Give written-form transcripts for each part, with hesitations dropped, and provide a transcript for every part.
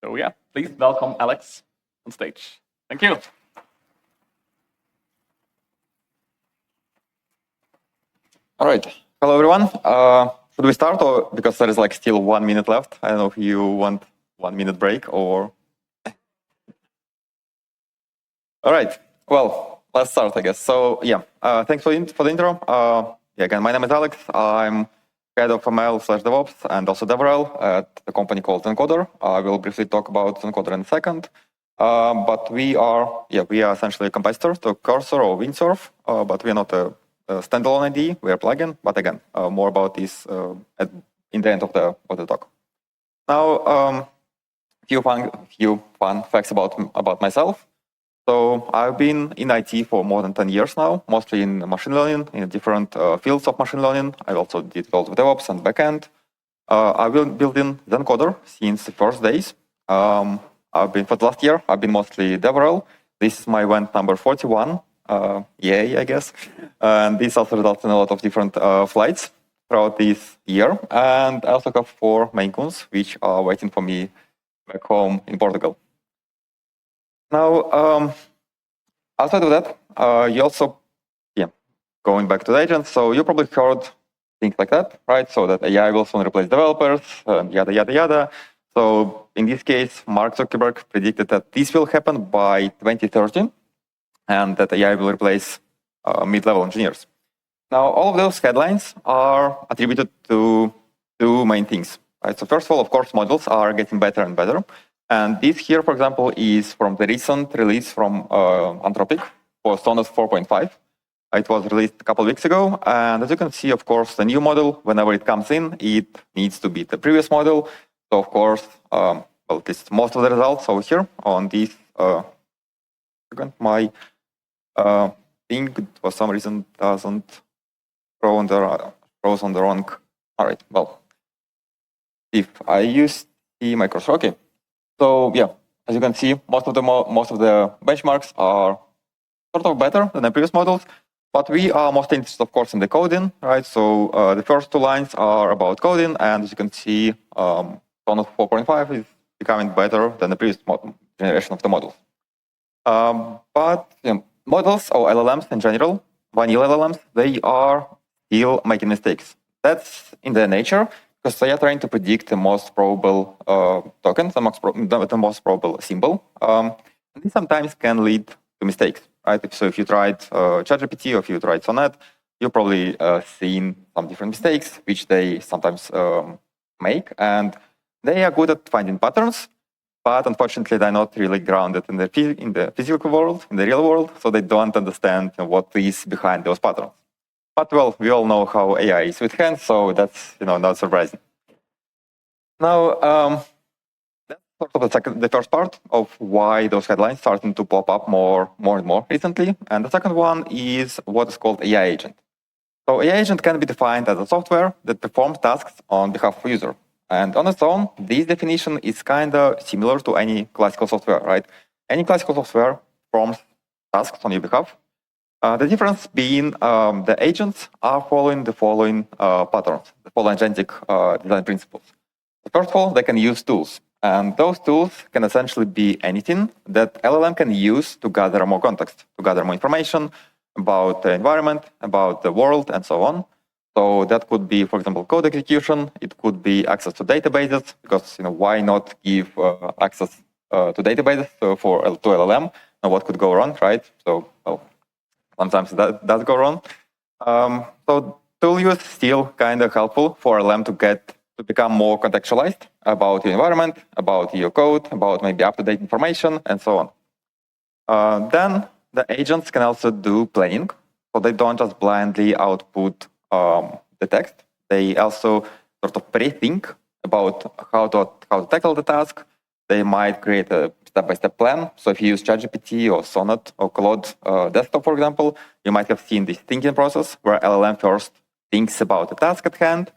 So yeah, please welcome Alex on stage. Thank you. All right. Hello, everyone. Should we start, or because there is like still 1 minute left? I don't know if you want 1 minute break or. All right. Well, let's start, I guess. So yeah, thanks for the intro. Yeah, again, my name is Alex. I'm head of ML/DevOps and also DevRel at a company called Encoder. I will briefly talk about Encoder in a second. But we are essentially a competitor to Cursor or Windsurf, but we are not a standalone ID. We are a plugin. But again, more about this in the end of the talk. Now, few fun facts about myself. So I've been in IT for more than 10 years now, mostly in machine learning, in different fields of machine learning. I also did a lot of DevOps and backend. I've been building Encoder since the first days. For the last year, I've been mostly DevRel. This is my event number 41. Yay, I guess. And this also results in a lot of different flights throughout this year. And I also have 4 main coons, which are waiting for me back home in Portugal. Now, outside of that, you also, going back to the agents, so you probably heard things like that, right? So that AI will soon replace developers, yada, yada, yada. So in this case, Mark Zuckerberg predicted that this will happen by 2030, and that AI will replace mid-level engineers. Now, all of those headlines are attributed to 2 main things, right? So first of all, of course, models are getting better and better. And this here, for example, is from the recent release from Anthropic for Sonnet 4.5. It was released a couple of weeks ago. And as you can see, of course, the new model, whenever it comes in, it needs to beat the previous model. So, of course, at least most of the results over here on this. My thing, for some reason, doesn't throws on the wrong. All right, well, if I use the microsoft, okay. So yeah, as you can see, most of the benchmarks are sort of better than the previous models, but we are most interested, of course, in the coding, right? So the first 2 lines are about coding, and as you can see, Sonnet 4.5 is becoming better than the previous generation of the models. But models or LLMs in general, vanilla LLMs, they are still making mistakes. That's in their nature, because they are trying to predict the most probable token, the most probable symbol. And this sometimes can lead to mistakes, right? So if you tried ChatGPT or if you tried Sonnet, you've probably seen some different mistakes, which they sometimes make. And they are good at finding patterns, but unfortunately, they're not really grounded in the physical world, in the real world, so they don't understand what is behind those patterns. But well, we all know how AI is with hands, so that's not surprising. Now, that's sort of the first part of why those headlines starting to pop up more and more recently. And the second one is what is called AI agent. So AI agent can be defined as a software that performs tasks on behalf of a user. And on its own, this definition is kind of similar to any classical software, right? Any classical software performs tasks on your behalf. The difference being the agents are following the following patterns, the following agentic design principles. First of all, they can use tools. And those tools can essentially be anything that LLM can use to gather more context, to gather more information about the environment, about the world, and so on. So that could be, for example, code execution. It could be access to databases, because why not give access to databases to LLM? And what could go wrong, right? So well, sometimes that does go wrong. So tool use is still kind of helpful for LLM to become more contextualized about your environment, about your code, about maybe up-to-date information, and so on. Then the agents can also do planning. So they don't just blindly output the text. They also sort of pre-think about how to tackle the task. They might create a step-by-step plan. So if you use ChatGPT or Sonnet or Claude Desktop, for example, you might have seen this thinking process where LLM first thinks about the task at hand,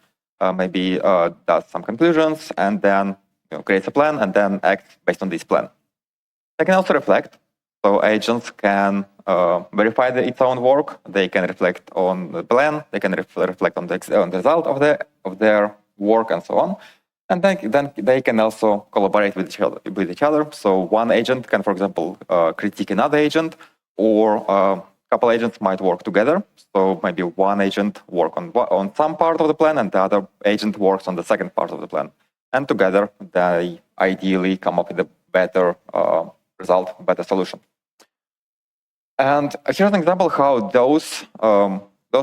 maybe does some conclusions, and then creates a plan, and then acts based on this plan. They can also reflect. So agents can verify its own work. They can reflect on the plan. They can reflect on the result of their work, and so on. And then they can also collaborate with each other. So one agent can, for example, critique another agent, or a couple agents might work together. So maybe one agent work on some part of the plan, and the other agent works on the second part of the plan. And together, they ideally come up with a better result, better solution. And here's an example how those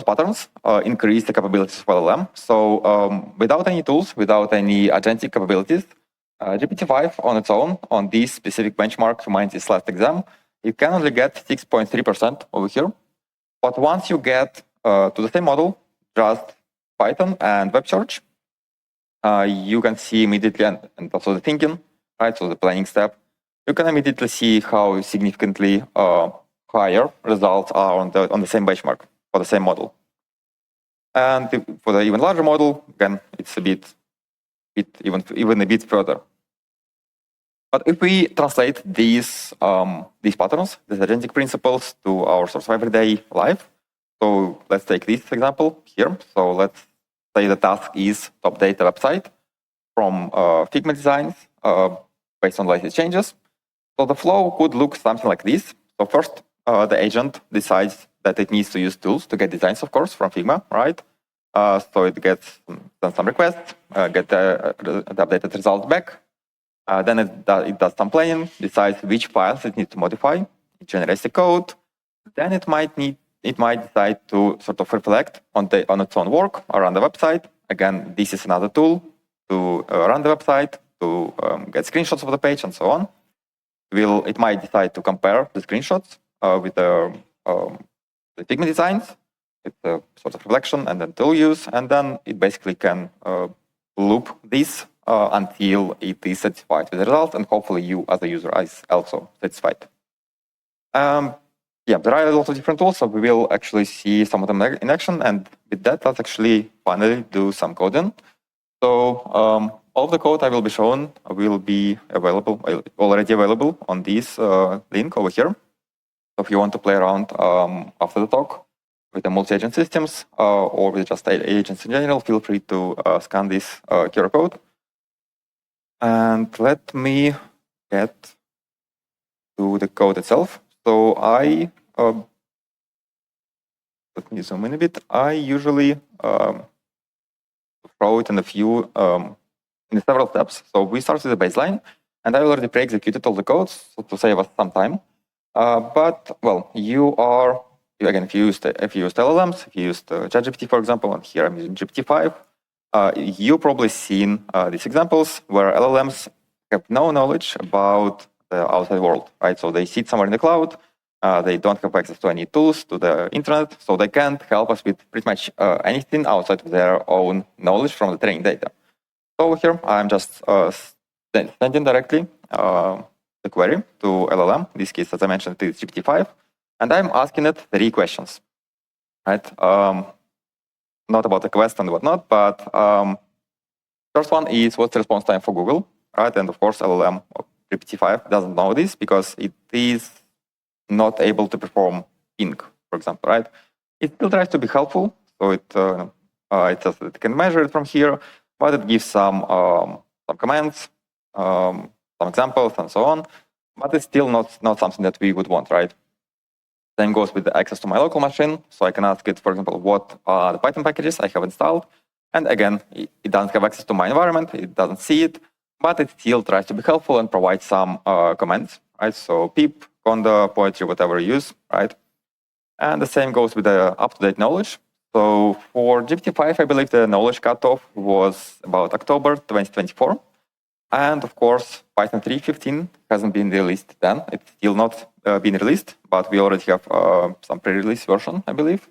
patterns increase the capabilities of LLM. So without any tools, without any agentic capabilities, GPT-5 on its own, on this specific benchmark, reminds this last exam, it can only get 6.3% over here. But once you get to the same model, just Python and web search, you can see immediately, and also the thinking, right? So the planning step, you can immediately see how significantly higher results are on the same benchmark for the same model. And for the even larger model, again, it's even a bit further. But if we translate these patterns, these agentic principles, to our sort of everyday life, so let's take this example here. So let's say the task is to update the website from Figma designs based on latest changes. So the flow could look something like this. So first, the agent decides that it needs to use tools to get designs, of course, from Figma, right? So it gets some requests, get the updated results back. Then it does some planning, decides which files it needs to modify. It generates the code. Then it might decide to sort of reflect on its own work around the website. Again, this is another tool to run the website, to get screenshots of the page, and so on. It might decide to compare the screenshots with the Figma designs. It's a sort of reflection and then tool use, and then it basically can loop this until it is satisfied with the result, and hopefully you as a user is also satisfied. Yeah, there are a lot of different tools, so we will actually see some of them in action, and with that, let's actually finally do some coding. So all of the code I will be showing will be already available on this link over here. So if you want to play around after the talk with the multi-agent systems or with just agents in general, feel free to scan this QR code. And let me get to the code itself. So let me zoom in a bit. I usually throw it in in several steps. So we start with the baseline, and I already pre-executed all the codes to save us some time. But well, if you used LLMs, if you used ChatGPT, for example, and here I'm using GPT-5, you've probably seen these examples where LLMs have no knowledge about the outside world, right? So they sit somewhere in the cloud. They don't have access to any tools, to the internet, so they can't help us with pretty much anything outside of their own knowledge from the training data. So here I'm just sending directly the query to LLM. In this case, as I mentioned, it is GPT-5, and I'm asking it 3 questions, right? Not about the quest and whatnot, but first one is what's the response time for Google, right? And of course, LLM or GPT-5 doesn't know this because it is not able to perform ping, for example, right? It still tries to be helpful, so it says that it can measure it from here, but it gives some commands, some examples, and so on. But it's still not something that we would want, right? Same goes with the access to my local machine. So I can ask it, for example, what are the Python packages I have installed. And again, it doesn't have access to my environment. It doesn't see it, but it still tries to be helpful and provide some commands, right? So pip, conda, poetry, whatever you use, right? And the same goes with the up-to-date knowledge. So for GPT-5, I believe the knowledge cutoff was about October 2024. And of course, Python 3.15 hasn't been released then. It's still not been released, but we already have some pre-release version, I believe.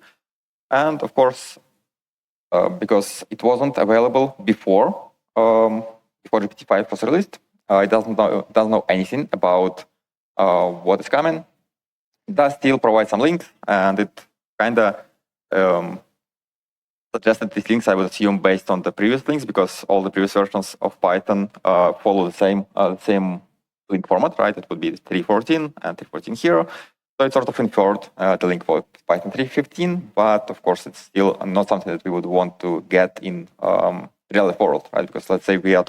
And of course, because it wasn't available before GPT-5 was released, it doesn't know anything about what is coming. It does still provide some links, and it kind of suggested these links, I would assume, based on the previous links, because all the previous versions of Python follow the same link format, right? It would be 3.14 and 3.14 here. So it sort of inferred the link for Python 3.15, but of course it's still not something that we would want to get in real life world, right? Because let's say we are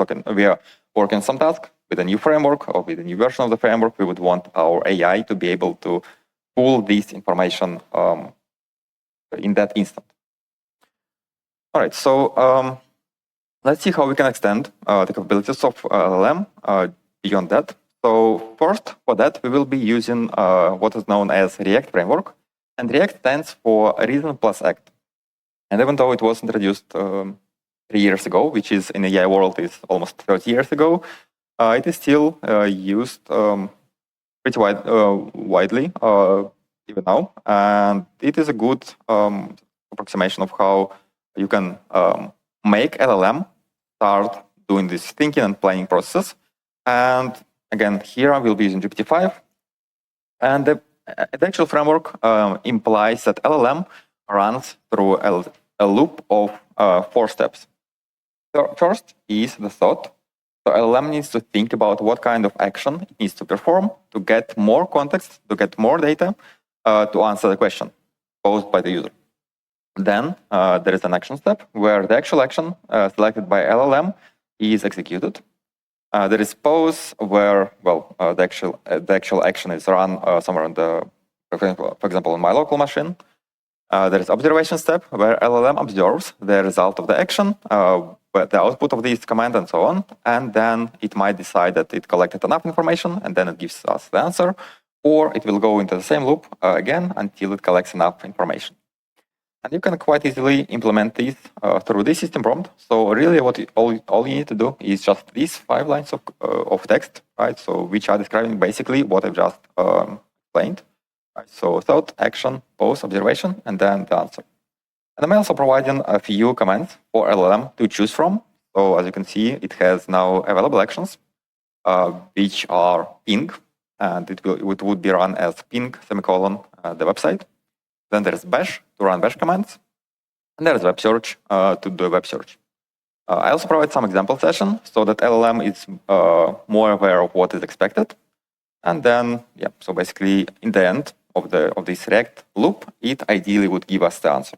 working some task with a new framework or with a new version of the framework, we would want our AI to be able to pull this information in that instant. All right, so let's see how we can extend the capabilities of LLM beyond that. So first, for that, we will be using what is known as React framework. And React stands for Reason plus Act. And even though it was introduced 3 years ago, which is in the AI world is almost 30 years ago, it is still used pretty widely even now. And it is a good approximation of how you can make LLM start doing this thinking and planning process. And again, here I will be using GPT-5. And the actual framework implies that LLM runs through a loop of 4 steps. First is the thought. So LLM needs to think about what kind of action it needs to perform to get more context, to get more data, to answer the question posed by the user. Then there is an action step where the actual action selected by LLM is executed. There is pause where, well, the actual action is run somewhere on for example, on my local machine. There is observation step where LLM observes the result of the action, the output of this command, and so on. And then it might decide that it collected enough information, and then it gives us the answer, or it will go into the same loop again until it collects enough information. And you can quite easily implement this through this system prompt. So really, all you need to do is just these 5 lines of text, right? So which are describing basically what I've just explained. Right? So thought, action, pause, observation, and then the answer. And I'm also providing a few commands for LLM to choose from. So as you can see, it has now available actions, which are ping, and it would be run as ping semicolon the website. Then there is bash to run bash commands, and there is web search to do a web search. I also provide some example session so that LLM is more aware of what is expected. And then, yeah, so basically in the end of this React loop, it ideally would give us the answer.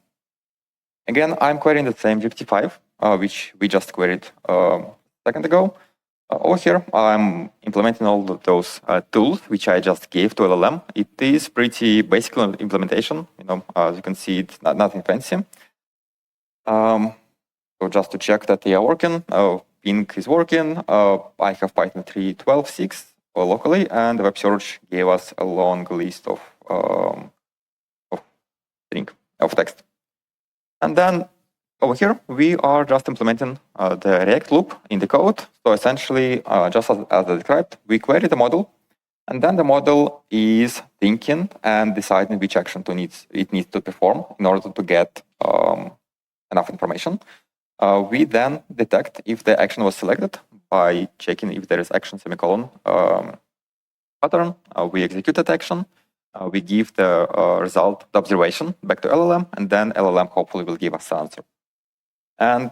Again, I'm querying the same GPT-5, which we just queried a second ago. Over here, I'm implementing all of those tools which I just gave to LLM. It is pretty basic implementation. As you can see, it's nothing fancy. So just to check that they are working, ping is working. I have Python 3.12.6 locally, and the web search gave us a long list of text. And then over here, we are just implementing the React loop in the code. So essentially, just as I described, we query the model, and then the model is thinking and deciding which action it needs to perform in order to get enough information. We then detect if the action was selected by checking if there is action semicolon pattern. We execute that action. We give the result, the observation, back to LLM, and then LLM hopefully will give us the answer. And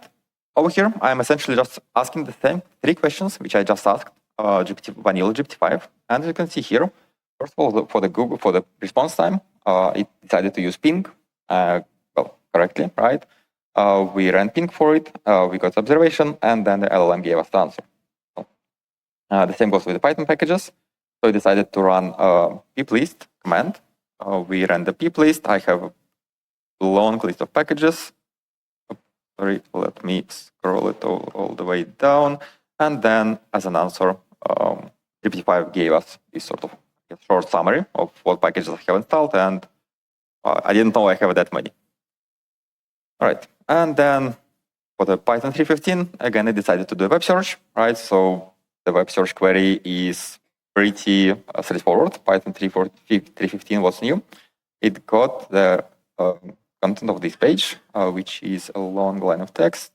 over here, I'm essentially just asking the same 3 questions which I just asked vanilla GPT-5. And as you can see here, first of all, for the response time, it decided to use ping, correctly, right? We ran ping for it, we got observation, and then the LLM gave us the answer. So, the same goes with the Python packages. So we decided to run pip list command. We ran the pip list. I have a long list of packages. Sorry, let me scroll it all the way down. And then as an answer, GPT-5 gave us this sort of short summary of what packages I have installed. And I didn't know I have that many. All right. And then for the Python 3.15, again, I decided to do a web search, right? So the web search query is pretty straightforward. Python 3.15 was new. It got the content of this page, which is a long line of text.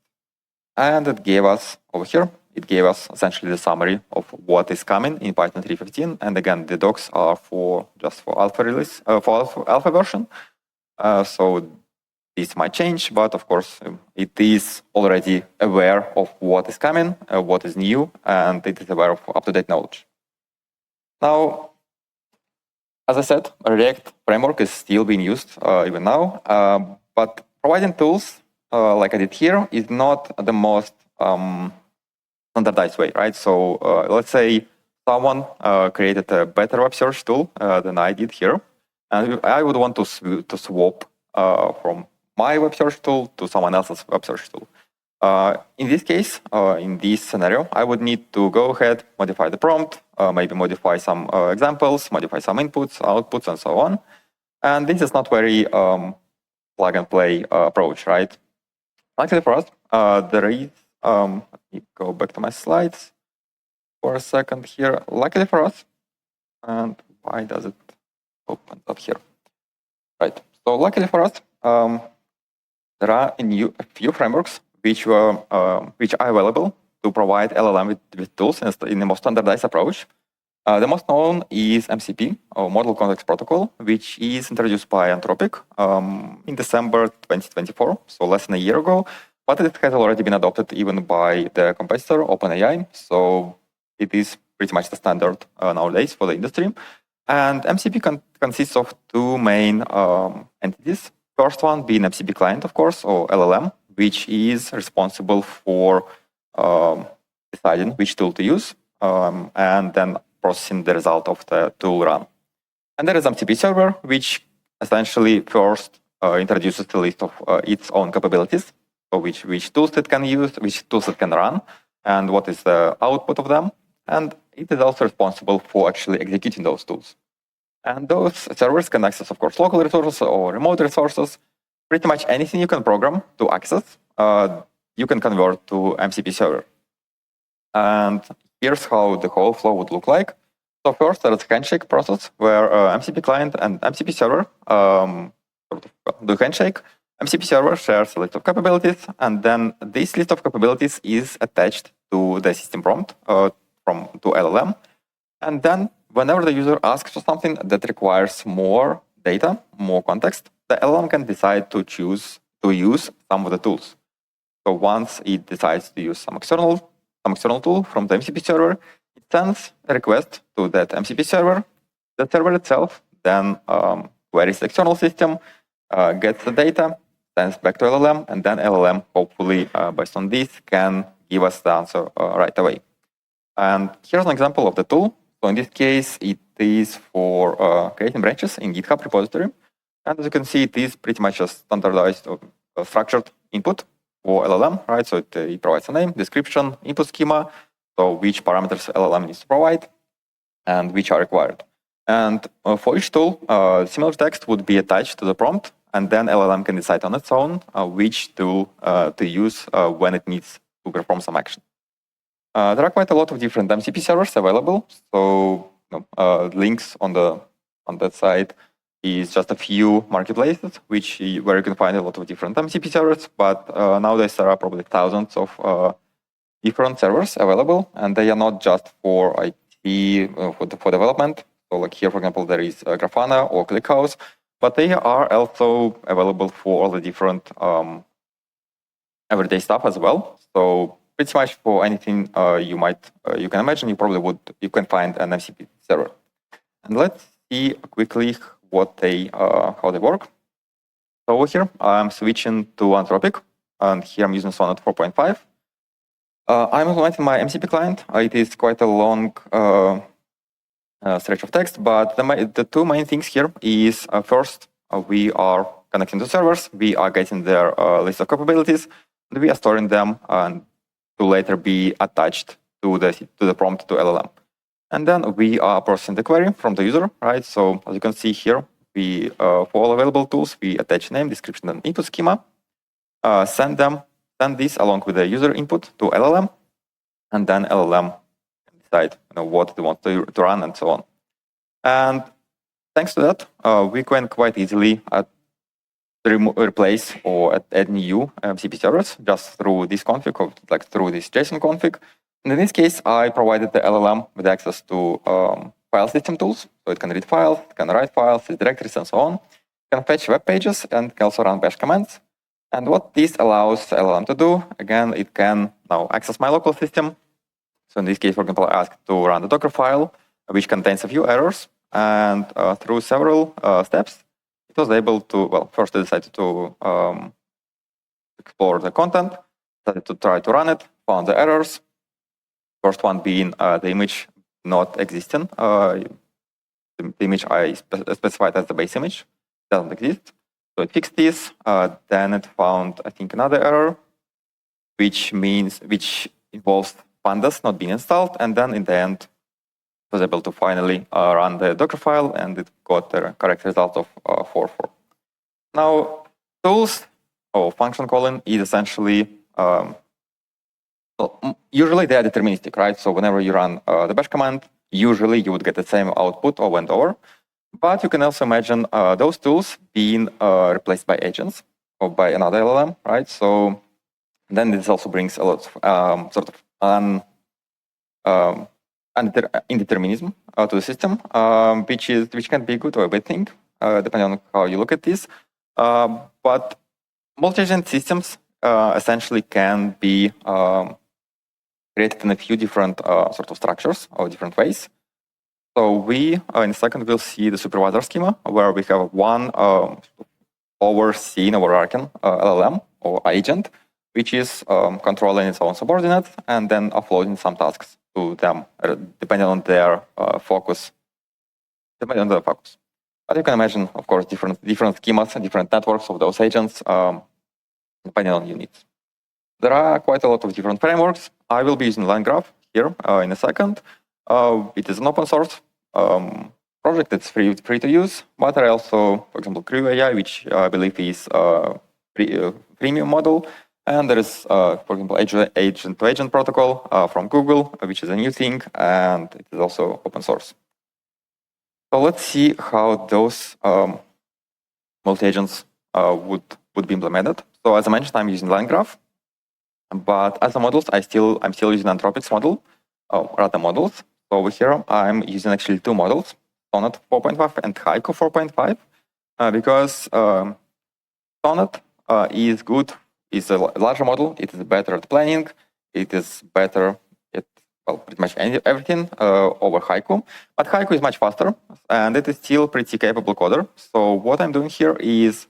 And it gave us, over here, it gave us essentially the summary of what is coming in Python 3.15. And again, the docs are just for alpha release, for alpha version. So this might change, but of course, it is already aware of what is coming, what is new, and it is aware of up-to-date knowledge. Now, as I said, a React framework is still being used even now, but providing tools like I did here is not the most standardized way, right? So let's say someone created a better web search tool than I did here, and I would want to swap from my web search tool to someone else's web search tool. In this case, in this scenario, I would need to go ahead, modify the prompt, maybe modify some examples, modify some inputs, outputs, and so on. And this is not very plug-and-play approach, right? Luckily for us, there is, let me go back to my slides for a second here. Luckily for us, and why does it open up here? Right, so luckily for us, there are a few frameworks which are available to provide LLM with tools in the most standardized approach. The most known is MCP, or Model Context Protocol, which is introduced by Anthropic in December 2024, so less than a year ago, but it has already been adopted even by the competitor, OpenAI, so it is pretty much the standard nowadays for the industry. And MCP consists of two main entities. First one being MCP client, of course, or LLM, which is responsible for deciding which tool to use, and then processing the result of the tool run. And there is MCP server, which essentially first introduces the list of its own capabilities, so which tools it can use, which tools it can run, and what is the output of them. And it is also responsible for actually executing those tools. And those servers can access, of course, local resources or remote resources. Pretty much anything you can program to access, you can convert to MCP server. And here's how the whole flow would look like. So first, there's a handshake process where MCP client and MCP server do handshake. MCP server shares a list of capabilities, and then this list of capabilities is attached to the system prompt to LLM. And then whenever the user asks for something that requires more data, more context, the LLM can decide to choose to use some of the tools. So once it decides to use some external tool from the MCP server, it sends a request to that MCP server. The server itself then queries the external system, gets the data, sends back to LLM, and then LLM, hopefully, based on this, can give us the answer right away. And here's an example of the tool. So in this case, it is for creating branches in GitHub repository. And as you can see, it is pretty much a standardized or structured input for LLM, right? So it provides a name, description, input schema, so which parameters LLM needs to provide and which are required. And for each tool, similar text would be attached to the prompt, and then LLM can decide on its own which tool to use when it needs to perform some action. There are quite a lot of different MCP servers available, so links on that site is just a few marketplaces where you can find a lot of different MCP servers, but nowadays there are probably thousands of different servers available, and they are not just for IT, for development. So like here, for example, there is Grafana or ClickHouse, but they are also available for all the different everyday stuff as well. So pretty much for anything you can imagine, you can find an MCP server. And let's see quickly how they work. So over here, I'm switching to Anthropic, and here I'm using Sonnet 4.5. I'm implementing my MCP client. It is quite a long stretch of text, but the two main things here is first, we are connecting to servers, we are getting their list of capabilities, and we are storing them and to later be attached to the prompt to LLM. And then we are processing the query from the user, right? So as you can see here, for all available tools, we attach name, description, and input schema, send this along with the user input to LLM, and then LLM can decide what they want to run and so on. And thanks to that, we can quite easily replace or add new MCP servers just through this config, or like through this JSON config. And in this case, I provided the LLM with access to file system tools. So it can read files, it can write files, directories, and so on. It can fetch web pages and can also run bash commands. And what this allows LLM to do, again, it can now access my local system. So in this case, for example, I asked to run the Docker file, which contains a few errors. And through several steps, it was able to, well, first I decided to explore the content, decided to try to run it, found the errors. First one being the image not existing. The image I specified as the base image doesn't exist. So it fixed this. Then it found, I think, another error, which involves pandas not being installed. And then in the end, it was able to finally run the Docker file, and it got the correct result of 4.4. Now, tools or function calling is essentially, usually they are deterministic, right? So whenever you run the bash command, usually you would get the same output over and over. But you can also imagine those tools being replaced by agents or by another LLM, right? So then this also brings a lot of sort of indeterminism to the system, which can be a good or a bad thing, depending on how you look at this. But multi-agent systems essentially can be created in a few different sort of structures or different ways. So we, in a second, will see the supervisor schema, where we have one overarching LLM or agent, which is controlling its own subordinates and then offloading some tasks to them, depending on their focus. But you can imagine, of course, different schemas and different networks of those agents, depending on your needs. There are quite a lot of different frameworks. I will be using LangGraph here in a second. It is an open source project that's free to use, but there are also, for example, Crew AI, which I believe is a premium model. And there is, for example, agent-to-agent protocol from Google, which is a new thing, and it is also open source. So let's see how those multi-agents would be implemented. So as I mentioned, I'm using LangGraph, but as a models, I'm still using Anthropic's model, rather models. So over here, I'm using actually two models, Sonnet 4.5 and Haiku 4.5, because Sonnet is good. It's a larger model. It is better at planning. It is better at pretty much everything over Haiku. But Haiku is much faster, and it is still pretty capable coder. So what I'm doing here is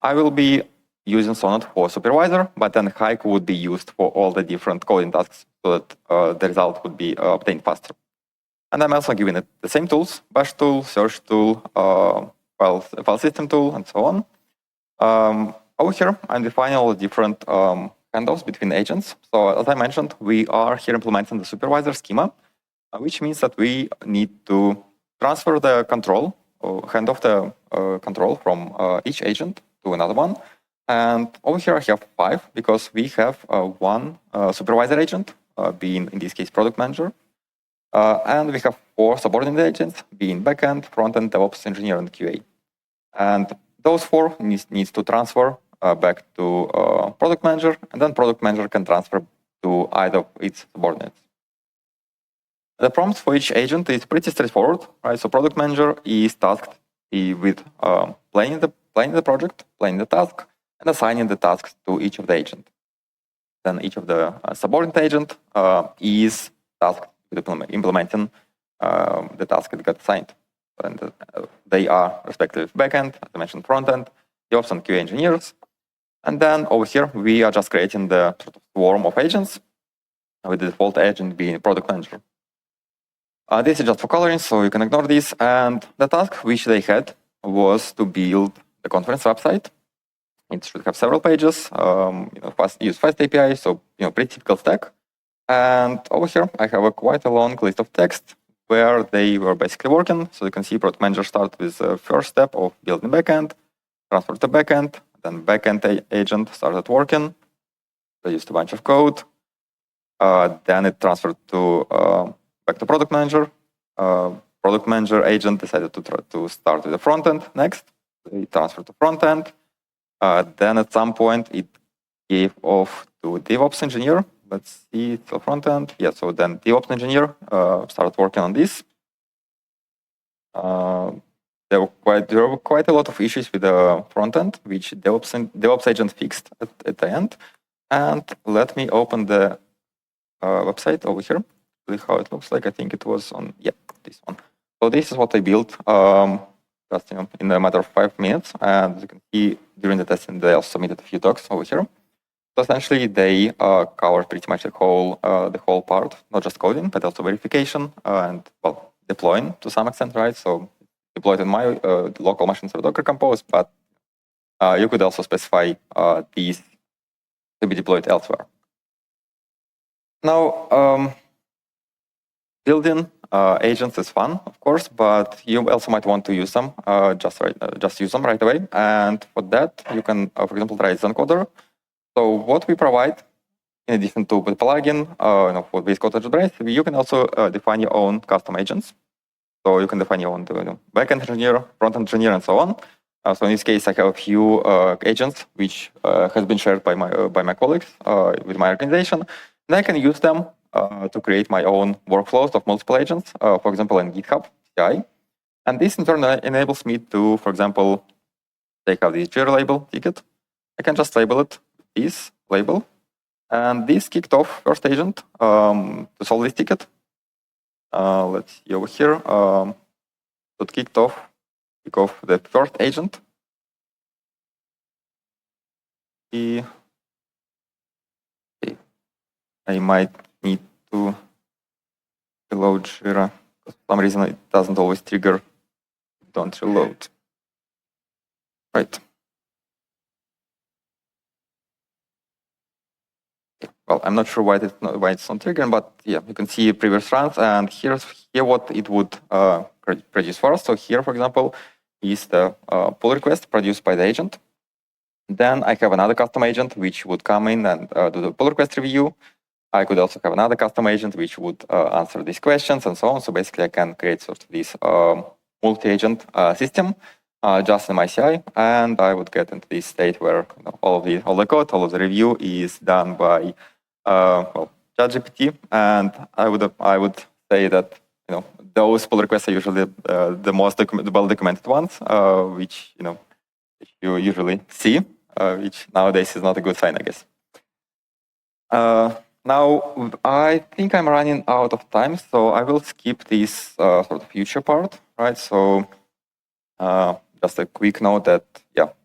I will be using Sonnet for supervisor, but then Haiku would be used for all the different coding tasks so that the result would be obtained faster. And I'm also giving it the same tools, bash tool, search tool, file system tool, and so on. Over here, I'm defining all the different handoffs between agents. So as I mentioned, we are here implementing the supervisor schema, which means that we need to transfer the control, or hand off the control from each agent to another one. And over here, I have 5, because we have one supervisor agent, being, in this case, product manager. And we have 4 subordinate agents, being backend, frontend, DevOps, engineer, and QA. And those 4 needs to transfer back to product manager, and then product manager can transfer to either of its subordinates. The prompts for each agent is pretty straightforward, right? So product manager is tasked with planning the project, planning the task, and assigning the tasks to each of the agent. Then each of the subordinate agent is tasked with implementing the task that got assigned. And they are respectively backend, as I mentioned, frontend, DevOps, and QA engineers. And then over here, we are just creating the sort of swarm of agents, with the default agent being product manager. This is just for coloring, so you can ignore this. And the task which they had was to build the conference website. It should have several pages, use fast API, so pretty typical stack. And over here, I have quite a long list of text where they were basically working. So you can see product manager start with the first step of building backend, transfer to backend, then backend agent started working. They used a bunch of code. Then it transferred to back to product manager. Product manager agent decided to start with the front end next. They transferred to front end. Then at some point it gave off to DevOps engineer. Let's see, it's a front end. Yeah, so then DevOps engineer started working on this. There were quite a lot of issues with the front end, which DevOps agent fixed at the end. And let me open the website over here. See how it looks like. I think it was on this one. So this is what I built just in a matter of 5 minutes. And as you can see, during the testing, they also submitted a few talks over here. So essentially, they cover pretty much the whole part, not just coding, but also verification and well, deploying to some extent, right? So deployed in my local machine through Docker Compose, but you could also specify these to be deployed elsewhere. Now, building agents is fun, of course, but you also might want to use them, just use them right away. And for that, you can, for example, try Zencoder. So what we provide, in addition to the plugin for VS Code address, you can also define your own custom agents. So you can define your own backend engineer, front engineer, and so on. So in this case, I have a few agents which has been shared by my colleagues with my organization, and I can use them to create my own workflows of multiple agents, for example, in GitHub CI. And this in turn enables me to, for example, take out this JIRA label ticket. I can just label it this label, and this kicked off first agent to solve this ticket. Let's see over here. So it kick off the first agent. I might need to reload Jira. For some reason, it doesn't always trigger. Don't reload. Right. Well, I'm not sure why it's not triggering, but yeah, you can see previous runs, and here what it would produce for us. So here, for example, is the pull request produced by the agent. Then I have another custom agent which would come in and do the pull request review. I could also have another custom agent which would answer these questions and so on. So basically, I can create sort of this multi-agent system just in my CI, and I would get into this state where all the code, all of the review is done by ChatGPT, and I would say that those pull requests are usually the most well documented ones, which you usually see, which nowadays is not a good sign, I guess. Now I think I'm running out of time, so I will skip this sort of future part, right? So just a quick note that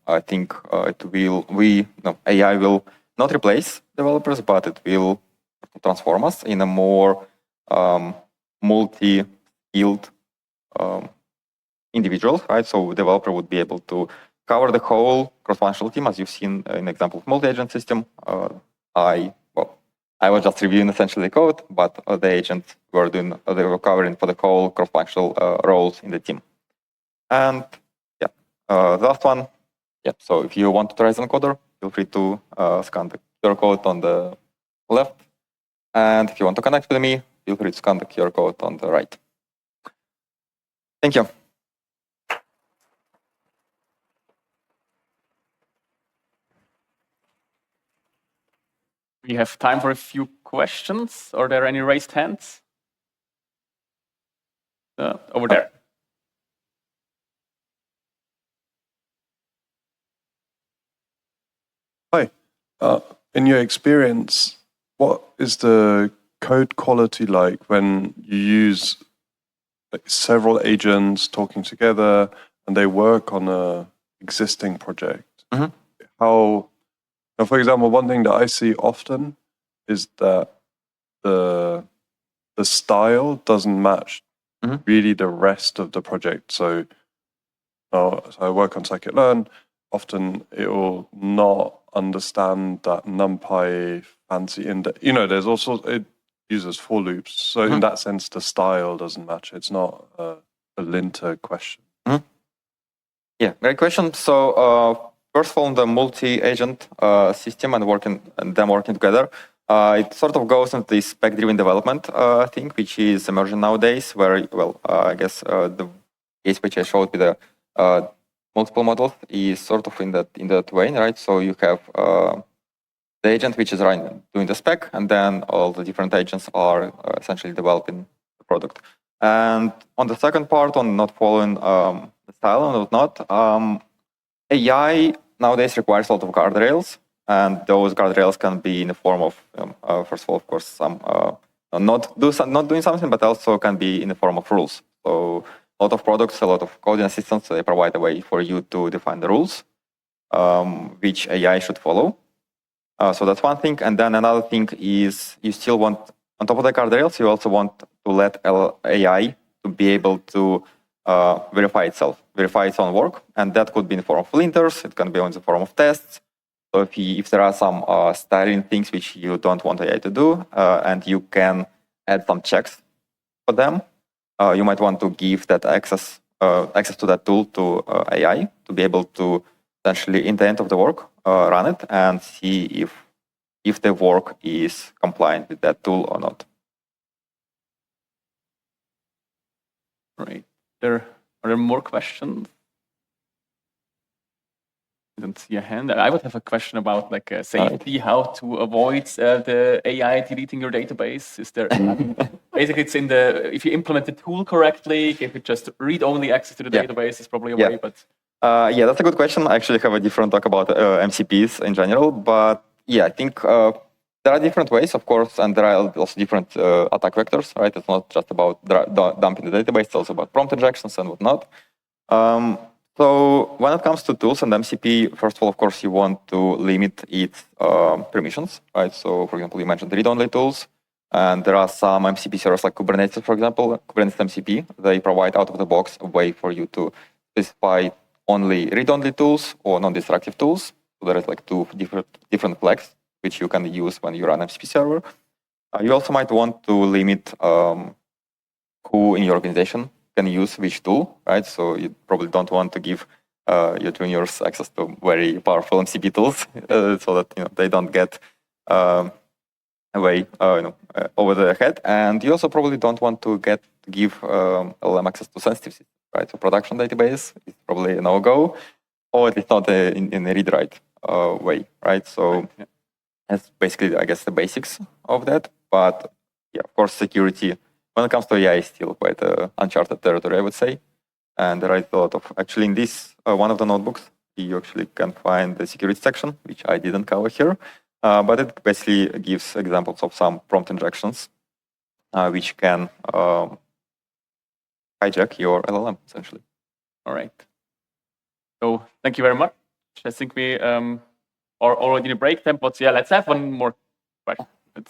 I think AI will not replace developers, but it will transform us in a more multi-skilled individual, right? So developer would be able to cover the whole cross-functional team, as you've seen in the example of multi-agent system. I was just reviewing essentially the code, but the agents were covering for the whole cross-functional roles in the team. And the last one, so if you want to try Zencoder, feel free to scan the QR code on the left. And if you want to connect with me, feel free to scan the QR code on the right. Thank you. We have time for a few questions. Are there any raised hands? Over there. Hi. In your experience, what is the code quality like when you use several agents talking together and they work on a existing project? Mm-hmm. For example, one thing that I see often is that the style doesn't match really the rest of the project. So I work on scikit-learn. Often it will not understand that NumPy fancy index. There's also, it uses for loops. So in that sense, the style doesn't match. It's not a linter question. Yeah, great question. So first of all, the multi-agent system and them working together, it sort of goes into this spec-driven development thing, which is emerging nowadays, where, I guess the case which I showed with the multiple models is sort of in that way, right? So you have the agent which is doing the spec, and then all the different agents are essentially developing the product. And on the second part, on not following the style and whatnot, AI nowadays requires a lot of guardrails, and those guardrails can be in the form of, first of all, of course, some not doing something, but also can be in the form of rules. So a lot of products, a lot of coding assistants, they provide a way for you to define the rules, which AI should follow. So that's one thing. And then another thing is you still want, on top of the guardrails, you also want to let AI to be able to verify itself, verify its own work. And that could be in the form of linters. It can be in the form of tests. So if there are some styling things which you don't want AI to do, and you can add some checks for them, you might want to give that access to that tool to AI to be able to essentially, in the end of the work, run it and see if the work is compliant with that tool or not. Right. Are there more questions? I don't see a hand. I would have a question about like safety, how to avoid the AI deleting your database. Is there basically it's in the if you implement the tool correctly, if it just read-only access to the database is probably a way, but yeah, that's a good question. I actually have a different talk about MCPs in general, but yeah, I think there are different ways, of course, and there are also different attack vectors, right? It's not just about dumping the database, it's also about prompt injections and whatnot. So when it comes to tools and MCP, first of all, of course, you want to limit its permissions, right? So, for example, you mentioned read-only tools, and there are some MCP servers like Kubernetes, for example, Kubernetes MCP. They provide out-of-the-box a way for you to specify only read-only tools or non-destructive tools. So there is like two different flags which you can use when you run MCP server. You also might want to limit who in your organization can use which tool, right? So you probably don't want to give your juniors access to very powerful MCP tools so that they don't get away over their head. And you also probably don't want to give LLM access to sensitive systems, right? So production database is probably a no-go, or at least not in a read-write way, right? So that's basically, I guess, the basics of that. But yeah, of course, security, when it comes to AI, is still quite uncharted territory, I would say. And there is a lot of, actually in this, one of the notebooks, you actually can find the security section, which I didn't cover here. But it basically gives examples of some prompt injections, which can hijack your LLM, essentially. All right. So thank you very much. I think we are already in a break time, but yeah, let's have one more question. We're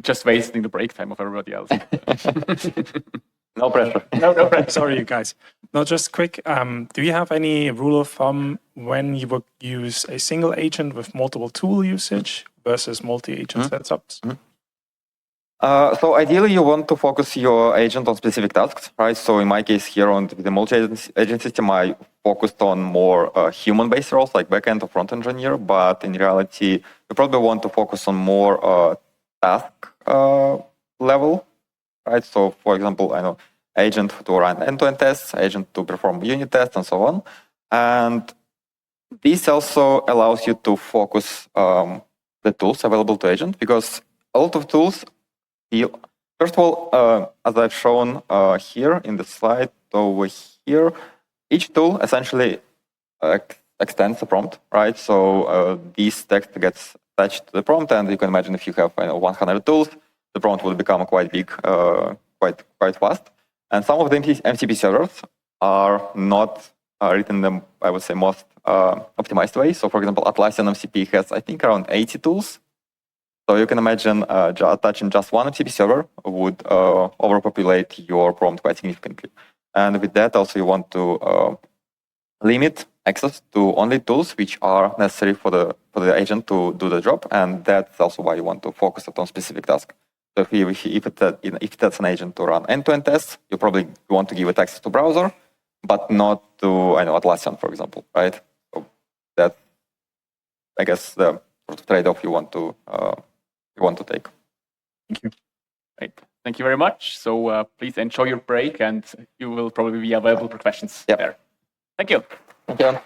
just wasting the break time of everybody else. No pressure. No pressure. Sorry, you guys. No, just quick. Do you have any rule of thumb when you would use a single agent with multiple tool usage versus multi-agent setups? So ideally, you want to focus your agent on specific tasks, right? So in my case here on the multi-agent system, I focused on more human-based roles like backend or front engineer. But in reality, you probably want to focus on more task level, right? So for example, I know agent to run end-to-end tests, agent to perform unit tests, and so on. And this also allows you to focus the tools available to agent, because a lot of tools, first of all, as I've shown here in the slide over here, each tool essentially extends the prompt, right? So this text gets attached to the prompt, and you can imagine if you have 100 tools, the prompt will become quite big, quite fast. And some of the MCP servers are not written in the, I would say, most optimized way. So for example, Atlassian MCP has, I think, around 80 tools. So you can imagine attaching just one MCP server would overpopulate your prompt quite significantly. And with that, also you want to limit access to only tools which are necessary for the agent to do the job. And that's also why you want to focus on specific tasks. So if that's an agent to run end-to-end tests, you probably want to give it access to browser, but not to Atlassian, for example, right? So that's, I guess, the sort of trade-off you want to take. Thank you. Right. Thank you very much. So please enjoy your break, and you will probably be available for questions there. Thank you. Thank you.